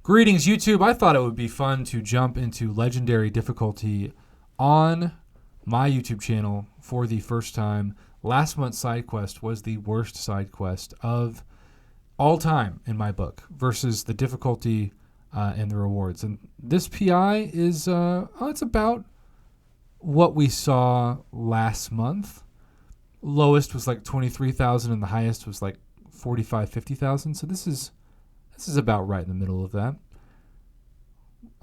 Greetings, YouTube. I thought it would be fun to jump into legendary difficulty on my YouTube channel for the first time. Last month's side quest was the worst side quest of all time in my book versus the difficulty and the rewards. And this PI is it's about what we saw last month. Lowest was like 23,000 and the highest was like 45, 50,000. So this is about right in the middle of that.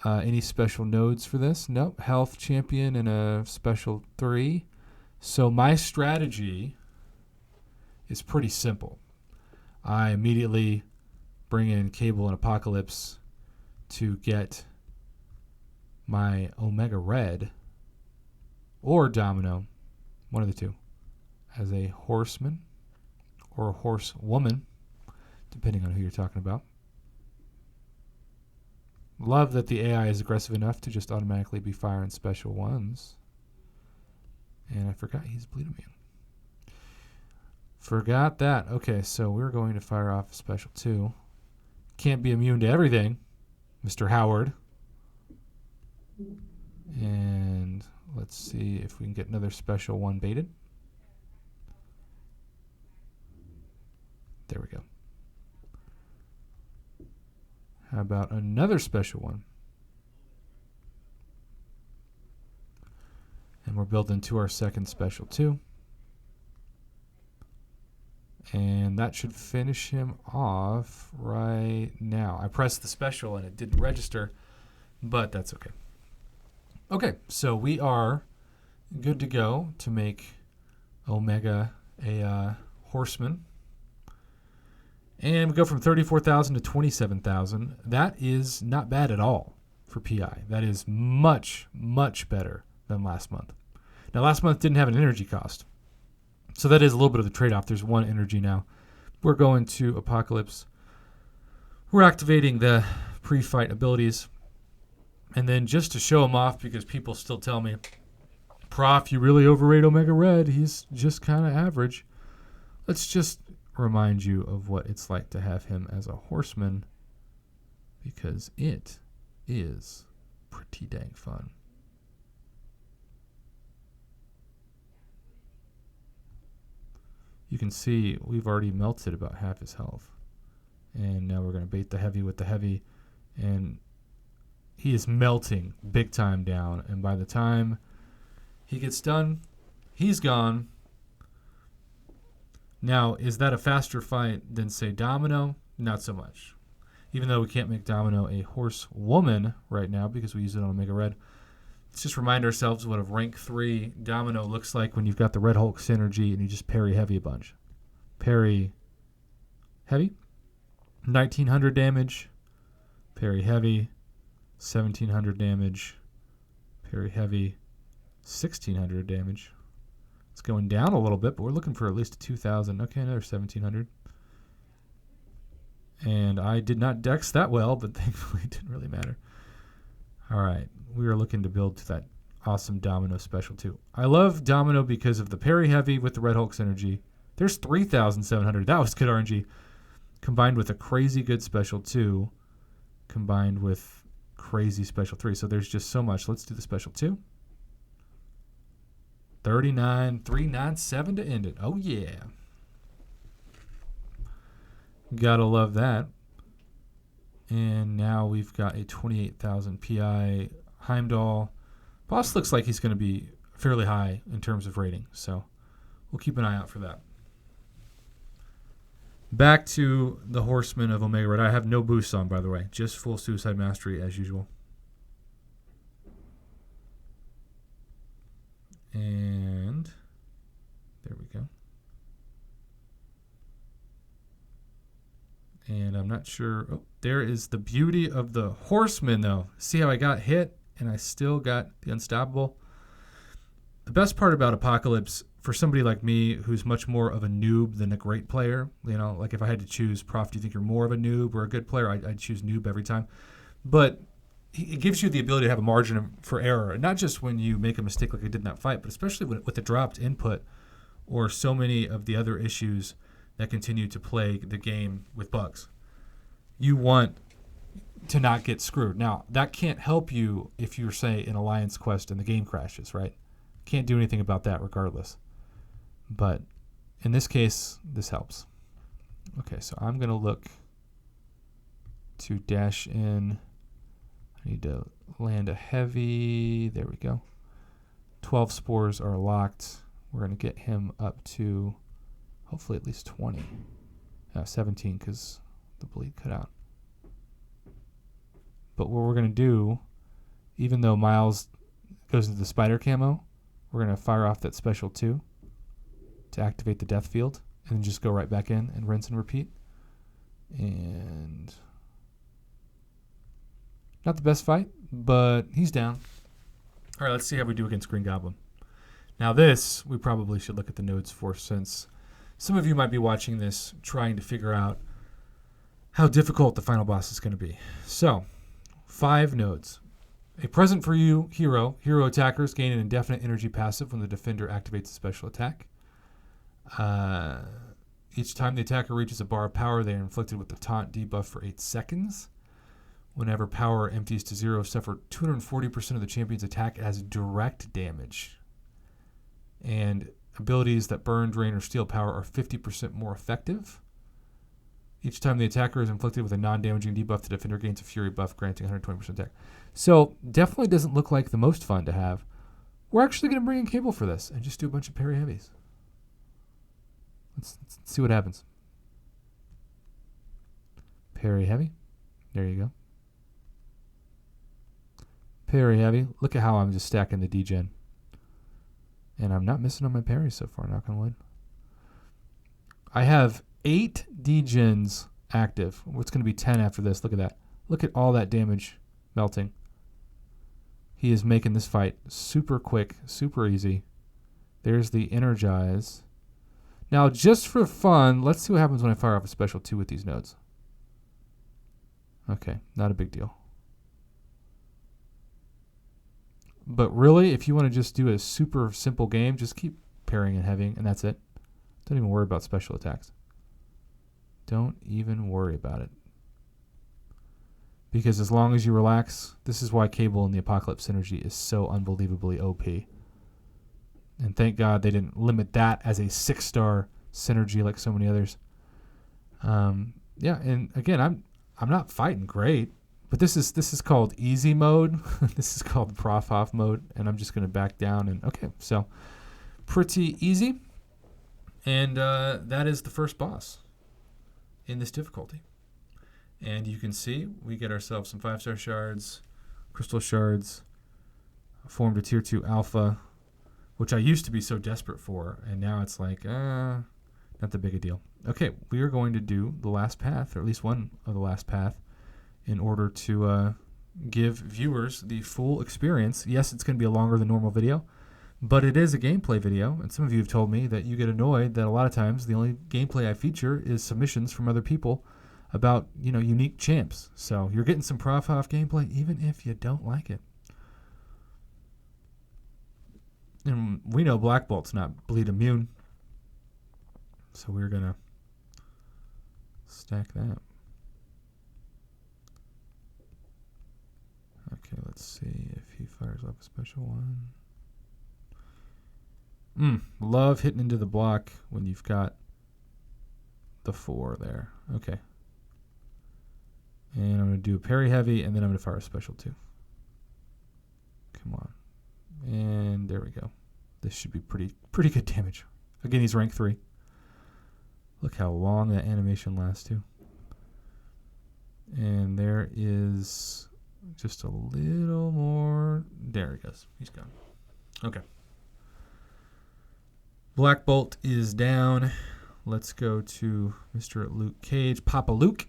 Any special nodes for this? Nope. Health champion and a special 3. So my strategy is pretty simple. I immediately bring in Cable and Apocalypse to get my Omega Red or Domino, one of the two, as a horseman or a horsewoman, depending on who you're talking about. Love that the AI is aggressive enough to just automatically be firing special ones. And I forgot he's bleed immune. Forgot that. Okay, so we're going to fire off a special 2. Can't be immune to everything, Mr. Howard. And let's see if we can get another special 1 baited. There we go. How about another special 1? And we're building to our second special 2. And that should finish him off right now. I pressed the special and it didn't register, but that's okay. Okay, so we are good to go to make Omega a horseman. And we go from 34,000 to 27,000. That is not bad at all for PI. That is much, much better than last month. Now, last month didn't have an energy cost. So that is a little bit of the trade-off. There's 1 energy now. We're going to Apocalypse. We're activating the pre-fight abilities. And then just to show him off, because people still tell me, Prof, you really overrate Omega Red. He's just kind of average. Let's just remind you of what it's like to have him as a horseman, because it is pretty dang fun. You can see we've already melted about half his health, and now we're going to bait the heavy with the heavy, and he is melting big time down, and by the time he gets done, he's gone. Now, is that a faster fight than, say, Domino? Not so much. Even though we can't make Domino a horsewoman right now because we use it on Omega Red, let's just remind ourselves what a rank 3 Domino looks like when you've got the Red Hulk synergy and you just parry heavy a bunch. Parry heavy, 1,900 damage. Parry heavy, 1,700 damage. Parry heavy, 1,600 damage. It's going down a little bit, but we're looking for at least 2,000. Okay, another 1,700. And I did not dex that well, but thankfully it didn't really matter. All right, we are looking to build to that awesome Domino special too. I love Domino because of the parry heavy with the Red Hulk synergy. There's 3,700. That was good RNG. Combined with a crazy good special 2. Combined with crazy special 3. So there's just so much. Let's do the special 2. 39,397 to end it. Oh, yeah. Gotta love that. And now we've got a 28,000 PI Heimdall. Boss looks like he's going to be fairly high in terms of rating, so we'll keep an eye out for that. Back to the Horseman of Omega Red. I have no boosts on, by the way. Just full Suicide Mastery as usual. And there we go. And I'm not sure. Oh, there is the beauty of the Horseman, though. See how I got hit and I still got the Unstoppable? The best part about Apocalypse, for somebody like me who's much more of a noob than a great player, you know, like if I had to choose, Prof, do you think you're more of a noob or a good player? I'd choose noob every time. But it gives you the ability to have a margin for error, and not just when you make a mistake like I did in that fight, but especially with the dropped input or so many of the other issues that continue to plague the game with bugs. You want to not get screwed. Now, that can't help you if you're, say, in Alliance Quest and the game crashes, right? Can't do anything about that regardless. But in this case, this helps. Okay, so I'm going to look to dash in. I need to land a heavy. There we go. 12 spores are locked. We're going to get him up to hopefully at least 20. 17 because the bleed cut out. But what we're going to do, even though Miles goes into the spider camo, we're going to fire off that special 2 to activate the death field and then just go right back in and rinse and repeat. And not the best fight, but he's down. All right, let's see how we do against Green Goblin. Now this, we probably should look at the nodes for, since some of you might be watching this trying to figure out how difficult the final boss is going to be. So, 5 nodes. A present for you, hero. Hero attackers gain an indefinite energy passive when the defender activates a special attack. Each time the attacker reaches a bar of power, they are inflicted with the taunt debuff for 8 seconds. Whenever power empties to 0, suffer 240% of the champion's attack as direct damage. And abilities that burn, drain, or steal power are 50% more effective. Each time the attacker is inflicted with a non-damaging debuff, the defender gains a fury buff, granting 120% attack. So, definitely doesn't look like the most fun to have. We're actually going to bring in Cable for this and just do a bunch of parry heavies. Let's see what happens. Parry heavy. There you go. Parry heavy. Look at how I'm just stacking the degen. And I'm not missing on my parries so far, knock on wood. I have 8 degens active. What's going to be 10 after this? Look at that. Look at all that damage melting. He is making this fight super quick, super easy. There's the energize. Now, just for fun, let's see what happens when I fire off a special 2 with these nodes. Okay, not a big deal. But really, if you want to just do a super simple game, just keep parrying and heavying, and that's it. Don't even worry about special attacks. Don't even worry about it. Because as long as you relax, this is why Cable and the Apocalypse Synergy is so unbelievably OP. And thank God they didn't limit that as a 6-star synergy like so many others. Yeah, and again, I'm not fighting great, but this is called easy mode. This is called prof off mode, and I'm just going to back down. And okay, so pretty easy. And that is the first boss in this difficulty. And you can see we get ourselves some 5-star shards, crystal shards, formed a tier 2 alpha, which I used to be so desperate for, and now it's like, not that big a deal. Okay, we are going to do the last path, or at least one of the last path, in order to give viewers the full experience. Yes, it's going to be a longer than normal video, but it is a gameplay video, and some of you have told me that you get annoyed that a lot of times the only gameplay I feature is submissions from other people about, unique champs. So you're getting some prof off gameplay, even if you don't like it. And we know Black Bolt's not bleed immune, so we're going to stack that. Okay, let's see if he fires off a special one. Love hitting into the block when you've got the 4 there. Okay. And I'm going to do a parry heavy, and then I'm going to fire a special 2. Come on. And there we go. This should be pretty good damage. Again, he's rank 3. Look how long that animation lasts too. And there is just a little more. There he goes. He's gone. Okay. Black Bolt is down. Let's go to Mr. Luke Cage. Papa Luke,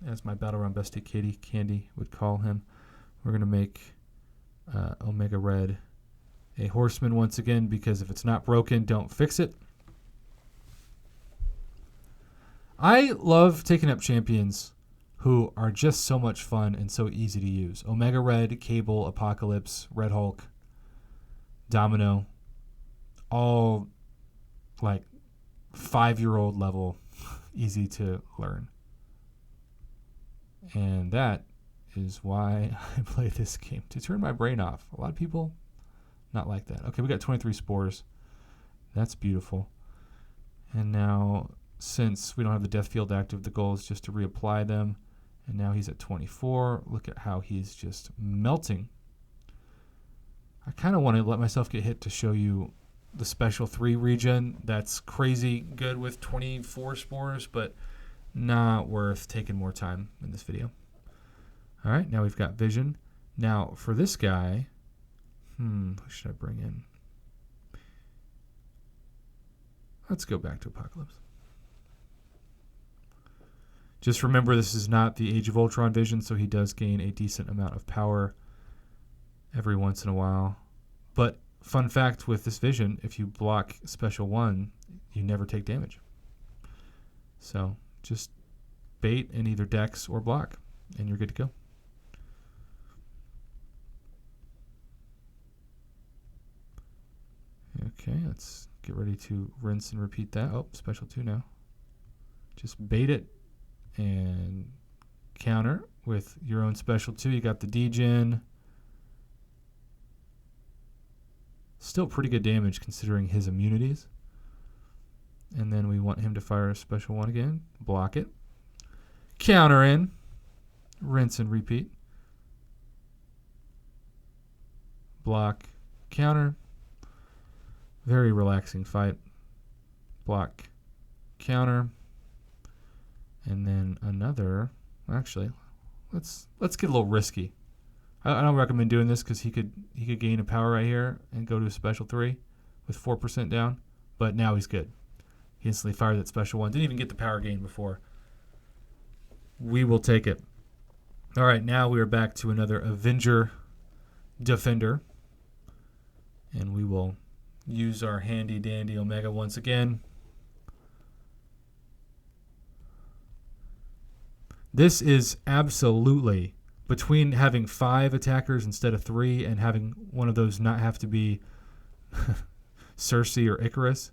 as my Battle Run bestie Katie Candy would call him. We're going to make Omega Red a horseman once again, because if it's not broken, don't fix it. I love taking up champions who are just so much fun and so easy to use. Omega Red, Cable, Apocalypse, Red Hulk, Domino, all like 5-year-old level, easy to learn. And that is why I play this game, to turn my brain off. A lot of people not like that. Okay, we got 23 spores. That's beautiful. And now, since we don't have the death field active, the goal is just to reapply them. And now he's at 24. Look at how he's just melting. I kind of want to let myself get hit to show you the special 3 regen. That's crazy good with 24 spores, but not worth taking more time in this video. All right, now we've got vision. Now, for this guy, who should I bring in? Let's go back to Apocalypse. Just remember, this is not the Age of Ultron vision, so he does gain a decent amount of power every once in a while. But fun fact with this vision, if you block special 1, you never take damage. So just bait in either dex or block, and you're good to go. Okay, let's get ready to rinse and repeat that. Oh, special 2 now. Just bait it and counter with your own special 2. You got the degen. Still pretty good damage considering his immunities. And then we want him to fire a special 1 again. Block it. Counter in. Rinse and repeat. Block. Counter. Very relaxing fight. Block. Counter. And then another. Actually, let's get a little risky. I don't recommend doing this because he could gain a power right here and go to a special 3 with 4% down. But now he's good. He instantly fired that special 1. Didn't even get the power gain before. We will take it. All right, now we are back to another Avenger Defender. And we will use our handy dandy Omega once again. This is absolutely, between having 5 attackers instead of 3 and having one of those not have to be Cersei or Icarus,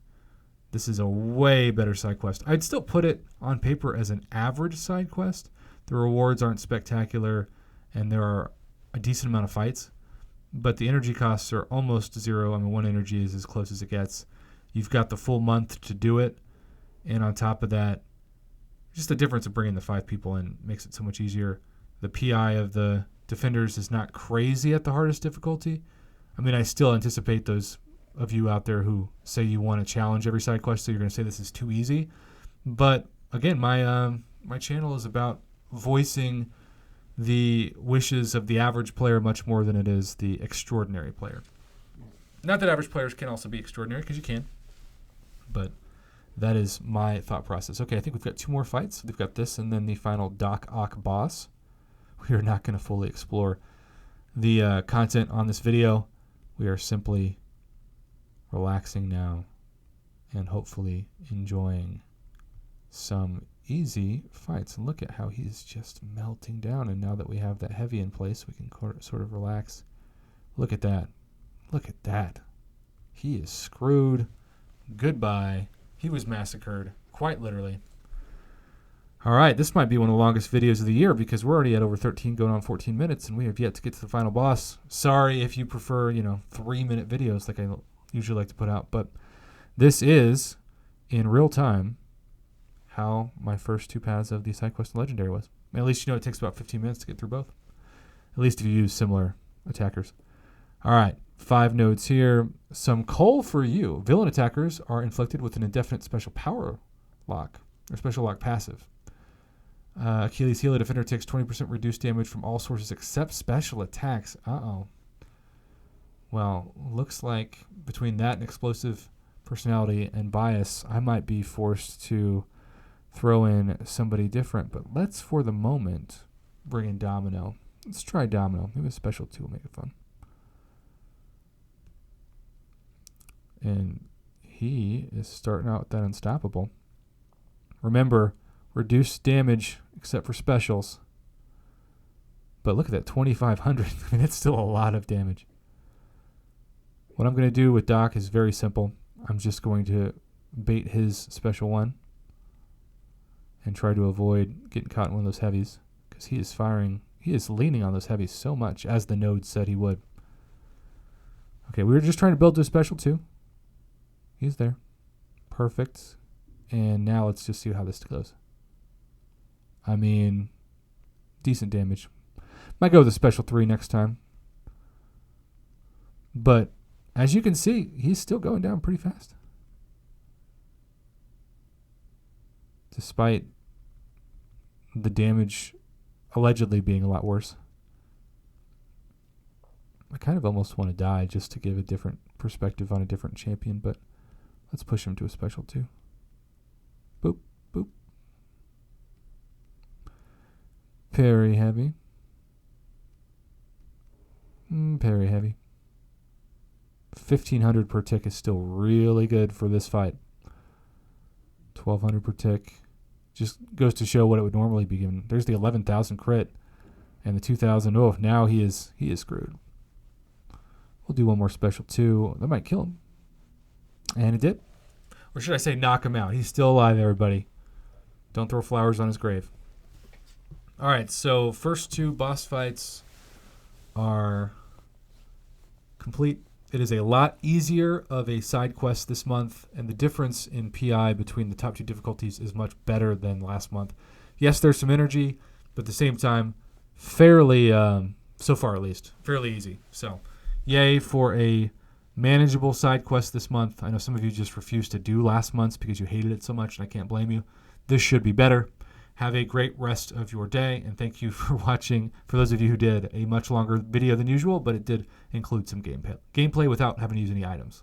this is a way better side quest. I'd still put it on paper as an average side quest. The rewards aren't spectacular, and there are a decent amount of fights, but the energy costs are almost 0. I mean, 1 energy is as close as it gets. You've got the full month to do it, and on top of that, just the difference of bringing the 5 people in makes it so much easier. The PI of the defenders is not crazy at the hardest difficulty. I mean, I still anticipate those of you out there who say you want to challenge every side quest, so you're going to say this is too easy. But again, my channel is about voicing the wishes of the average player much more than it is the extraordinary player. Not that average players can also be extraordinary, because you can. But that is my thought process. Okay, I think we've got 2 more fights. We've got this and then the final Doc Ock boss. We are not going to fully explore the content on this video. We are simply relaxing now and hopefully enjoying some easy fights. And look at how he's just melting down. And now that we have that heavy in place, we can sort of relax. Look at that. Look at that. He is screwed. Goodbye. He was massacred, quite literally. All right, this might be one of the longest videos of the year because we're already at over 13, going on 14 minutes, and we have yet to get to the final boss. Sorry if you prefer, 3-minute videos like I usually like to put out, but this is, in real time, how my first 2 paths of the side quest and legendary was. At least it takes about 15 minutes to get through both. At least if you use similar attackers. All right, 5 nodes here. Some coal for you. Villain attackers are inflicted with an indefinite special power lock, or special lock passive. Achilles heel, a defender takes 20% reduced damage from all sources except special attacks. Uh-oh. Well, looks like between that and explosive personality and bias, I might be forced to throw in somebody different. But let's, for the moment, bring in Domino. Let's try Domino. Maybe a special 2 will make it fun. And he is starting out with that unstoppable. Remember, reduced damage except for specials. But look at that, 2,500. I mean, that's still a lot of damage. What I'm going to do with Doc is very simple. I'm just going to bait his special 1 and try to avoid getting caught in one of those heavies because he is firing He is leaning on those heavies so much, as the node said he would. Okay, we were just trying to build to a special 2. He's there. Perfect. And now let's just see how this goes. I mean, decent damage. Might go with a special 3 next time. But as you can see, he's still going down pretty fast. Despite the damage allegedly being a lot worse. I kind of almost want to die just to give a different perspective on a different champion, but let's push him to a special 2. Boop, boop. Very heavy. Very heavy. 1,500 per tick is still really good for this fight. 1,200 per tick. Just goes to show what it would normally be given. There's the 11,000 crit and the 2,000. Oh, now he is screwed. We'll do one more special 2. That might kill him. And it did. Or should I say knock him out? He's still alive, everybody. Don't throw flowers on his grave. All right, so first 2 boss fights are complete. It is a lot easier of a side quest this month, and the difference in PI between the top 2 difficulties is much better than last month. Yes, there's some energy, but at the same time, fairly, so far at least, fairly easy. So, yay for a manageable side quest this month. I know some of you just refused to do last month's because you hated it so much, and I can't blame you. This should be better. Have a great rest of your day, and thank you for watching. For those of you who did a much longer video than usual, but it did include some gameplay without having to use any items.